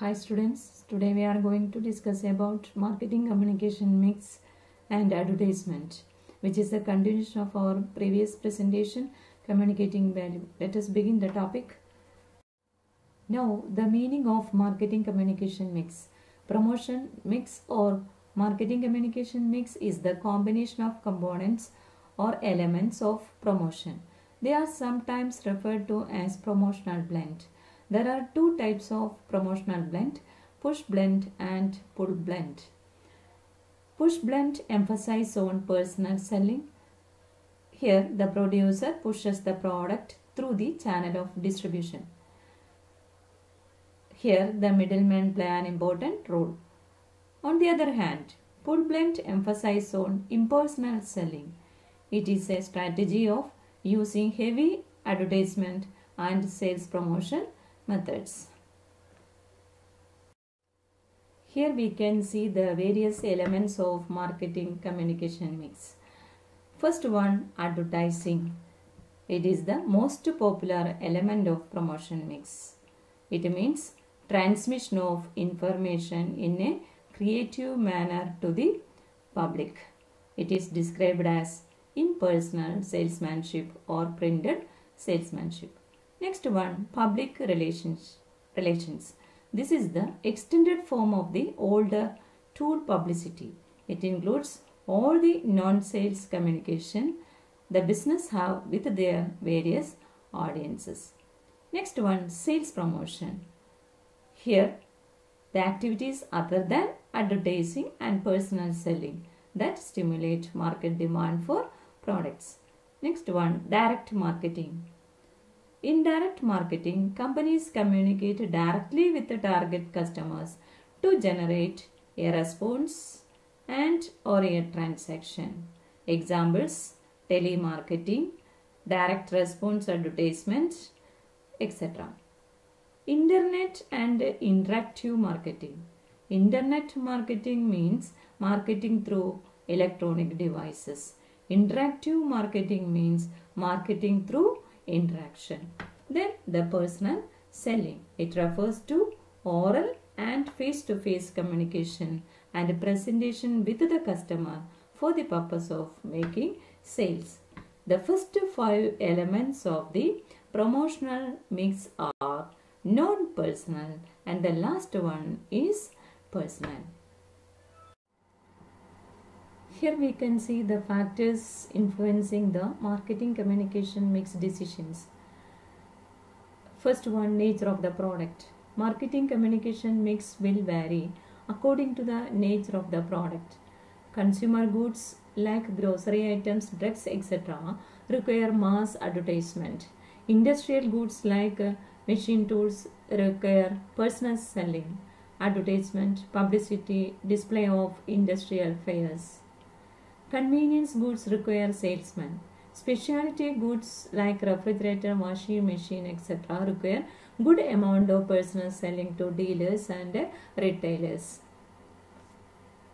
Hi students, today we are going to discuss about marketing communication mix and advertisement, which is the continuation of our previous presentation, communicating value. Let us begin the topic. Now, the meaning of marketing communication mix. Promotion mix or marketing communication mix is the combination of components or elements of promotion. They are sometimes referred to as promotional blend. There are two types of promotional blend, push blend and pull blend. Push blend emphasizes on personal selling. Here the producer pushes the product through the channel of distribution. Here the middlemen play an important role. On the other hand, pull blend emphasizes on impersonal selling. It is a strategy of using heavy advertisement and sales promotion methods. Here we can see the various elements of marketing communication mix. First one, advertising. It is the most popular element of promotion mix. It means transmission of information in a creative manner to the public. It is described as impersonal salesmanship or printed salesmanship. Next one, public relations. This is the extended form of the older tool publicity. It includes all the non-sales communication the business have with their various audiences. Next one, sales promotion. Here, the activities other than advertising and personal selling that stimulate market demand for products. Next one, direct marketing. In direct marketing, companies communicate directly with the target customers to generate a response and or a transaction. Examples, telemarketing, direct response advertisement, etc. Internet and interactive marketing. Internet marketing means marketing through electronic devices. Interactive marketing means marketing through interaction. Then the personal selling. It refers to oral and face-to-face communication and presentation with the customer for the purpose of making sales. The first 5 elements of the promotional mix are non-personal and the last one is personal. Here we can see the factors influencing the marketing communication mix decisions. First one, nature of the product. Marketing communication mix will vary according to the nature of the product. Consumer goods like grocery items, drugs, etc. require mass advertisement. Industrial goods like machine tools require personal selling, advertisement, publicity, display of industrial fairs. Convenience goods require salesmen. Specialty goods like refrigerator, washing machine, etc. require good amount of personal selling to dealers and retailers.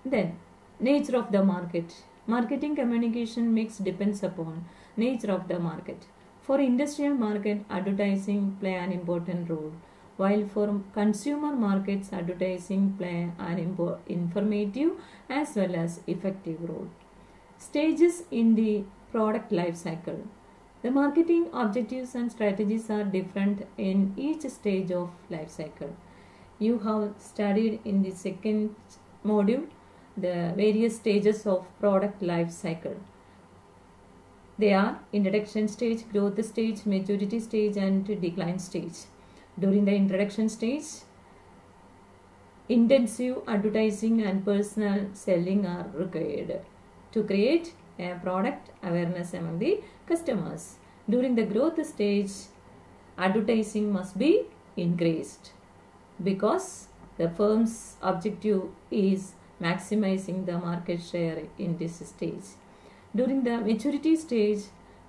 Then, nature of the market. Marketing communication mix depends upon nature of the market. For industrial market, advertising play an important role, while for consumer markets, advertising play an informative as well as effective role. Stages in the product life cycle. The marketing objectives and strategies are different in each stage of life cycle. You have studied in the second module the various stages of product life cycle. They are introduction stage, growth stage, maturity stage and decline stage. During the introduction stage, intensive advertising and personal selling are required to create a product awareness among the customers. During the growth stage, advertising must be increased because the firm's objective is maximizing the market share in this stage. During the maturity stage,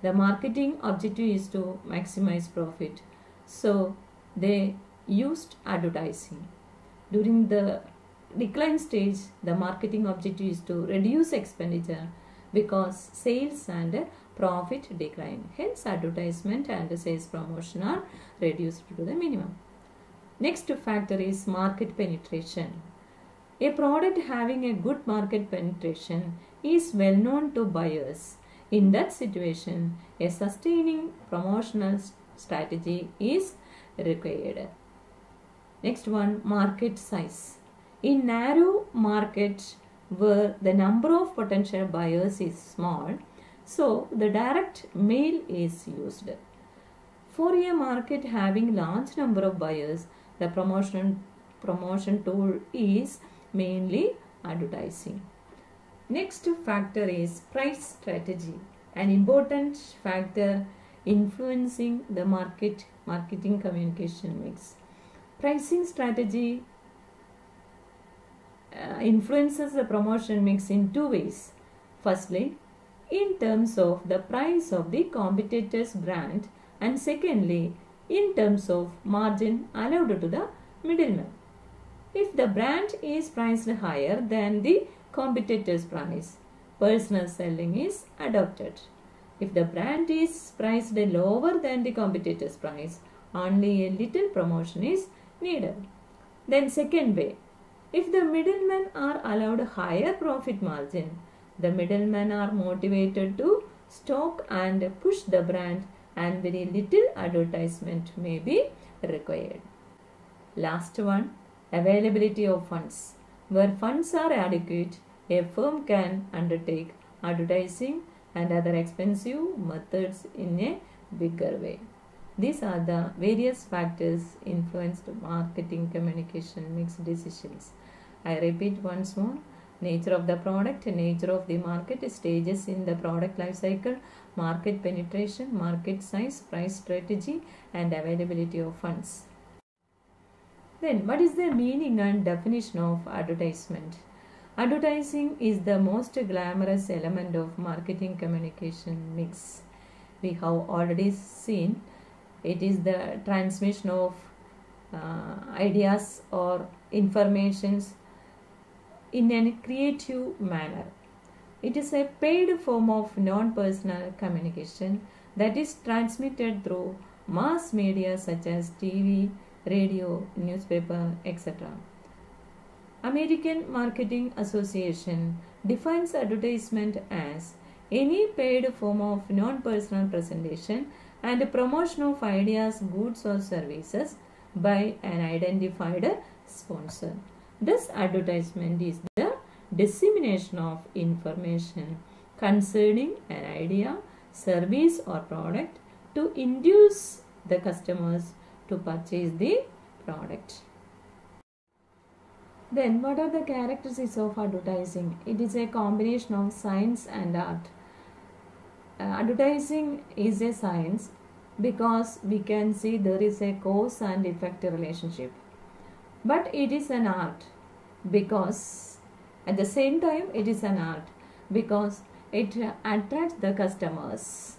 the marketing objective is to maximize profit. So, they used advertising. During the decline stage, the marketing objective is to reduce expenditure because sales and profit decline. Hence, advertisement and sales promotion are reduced to the minimum. Next factor is market penetration. A product having a good market penetration is well known to buyers. In that situation, a sustaining promotional strategy is required. Next one, market size. In narrow market where the number of potential buyers is small, so the direct mail is used. For a market having large number of buyers, the promotion tool is mainly advertising. Next factor is price strategy, an important factor influencing the marketing communication mix. Pricing strategy influences the promotion mix in two ways. Firstly, in terms of the price of the competitor's brand, and secondly, in terms of margin allowed to the middleman. If the brand is priced higher than the competitor's price, personal selling is adopted. If the brand is priced lower than the competitor's price, only a little promotion is needed. Then second way, if the middlemen are allowed higher profit margin, the middlemen are motivated to stock and push the brand, and very little advertisement may be required. Last one, availability of funds. Where funds are adequate, a firm can undertake advertising and other expensive methods in a bigger way. These are the various factors influenced marketing communication mix decisions. I repeat once more. Nature of the product, nature of the market, stages in the product life cycle, market penetration, market size, price strategy, and availability of funds. Then, what is the meaning and definition of advertisement? Advertising is the most glamorous element of marketing communication mix. We have already seen it is the transmission of ideas or informations in a creative manner. It is a paid form of non-personal communication that is transmitted through mass media such as TV, radio, newspaper, etc. American Marketing Association defines advertisement as any paid form of non-personal presentation and promotion of ideas, goods or services by an identified sponsor. This advertisement is the dissemination of information concerning an idea, service or product to induce the customers to purchase the product. Then, what are the characteristics of advertising? It is a combination of science and art. Advertising is a science because we can see there is a cause and effect relationship. But it is an art because at the same time it is an art because it attracts the customers.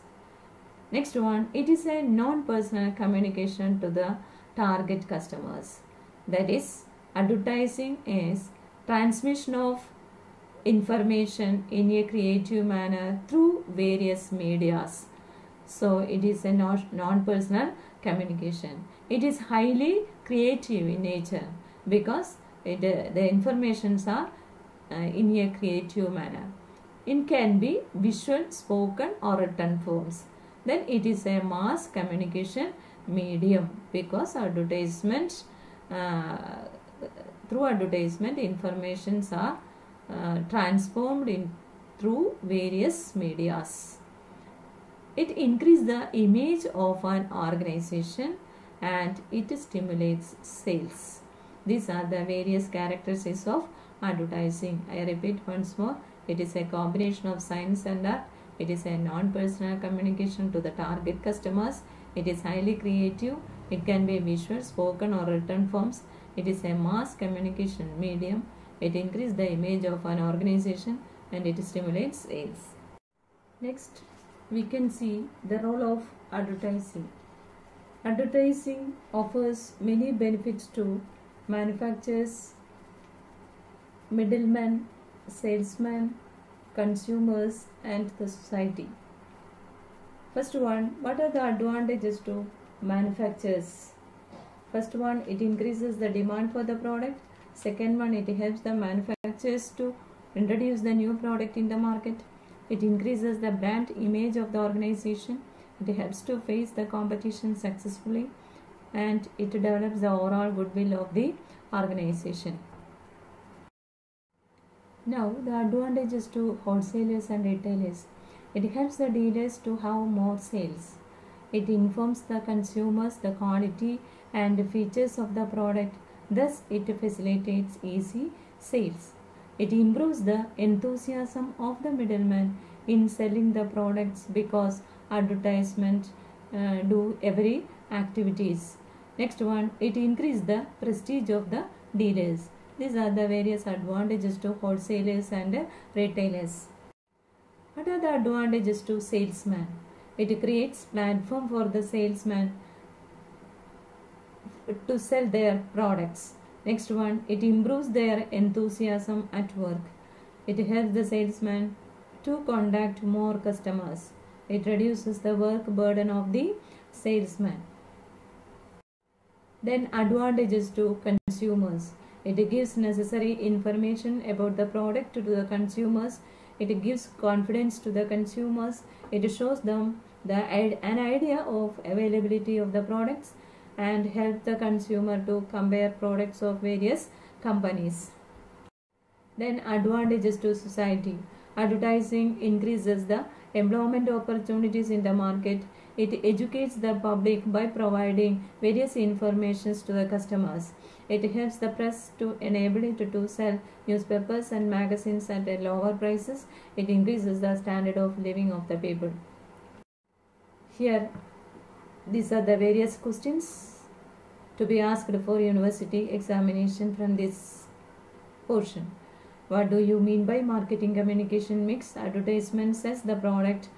Next one, it is a non-personal communication to the target customers. That is, advertising is transmission of information in a creative manner through various medias. So it is a non-personal communication. It is highly creative in nature because the informations are in a creative manner. It can be visual, spoken or written forms. Then it is a mass communication medium because advertisement through advertisement informations are transformed through various medias. It increases the image of an organization and it stimulates sales. These are the various characteristics of advertising. I repeat once more. It is a combination of science and art. It is a non-personal communication to the target customers. It is highly creative. It can be visual, spoken or written forms. It is a mass communication medium. It increases the image of an organization and it stimulates sales. Next, we can see the role of advertising. Advertising offers many benefits to manufacturers, middlemen, salesmen, consumers and the society. First one, what are the advantages to manufacturers? First one, it increases the demand for the product. Second one, it helps the manufacturers to introduce the new product in the market. It increases the brand image of the organization. It helps to face the competition successfully, and it develops the overall goodwill of the organization. Now, the advantages to wholesalers and retailers. It helps the dealers to have more sales. It informs the consumers the quality and features of the product. Thus, it facilitates easy sales. It improves the enthusiasm of the middleman in selling the products because advertisement do every activities. Next one, it increases the prestige of the dealers. These are the various advantages to wholesalers and retailers. What are the advantages to salesman? It creates platform for the salesman to sell their products. Next one, it improves their enthusiasm at work. It helps the salesman to contact more customers. It reduces the work burden of the salesman. Then advantages to consumers. It gives necessary information about the product to the consumers. It gives confidence to the consumers. It shows them an idea of availability of the products and help the consumer to compare products of various companies. Then advantages to society. Advertising increases the employment opportunities in the market. It educates the public by providing various informations to the customers. It helps the press to enable it to sell newspapers and magazines at lower prices. It increases the standard of living of the people. Here, these are the various questions to be asked for university examination from this portion. What do you mean by marketing communication mix? Advertisement sells the product.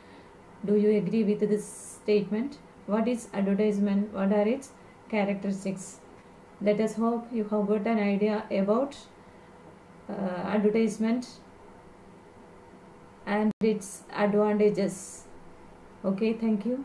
Do you agree with this statement? What is advertisement? What are its characteristics? Let us hope you have got an idea about advertisement and its advantages. Okay, thank you.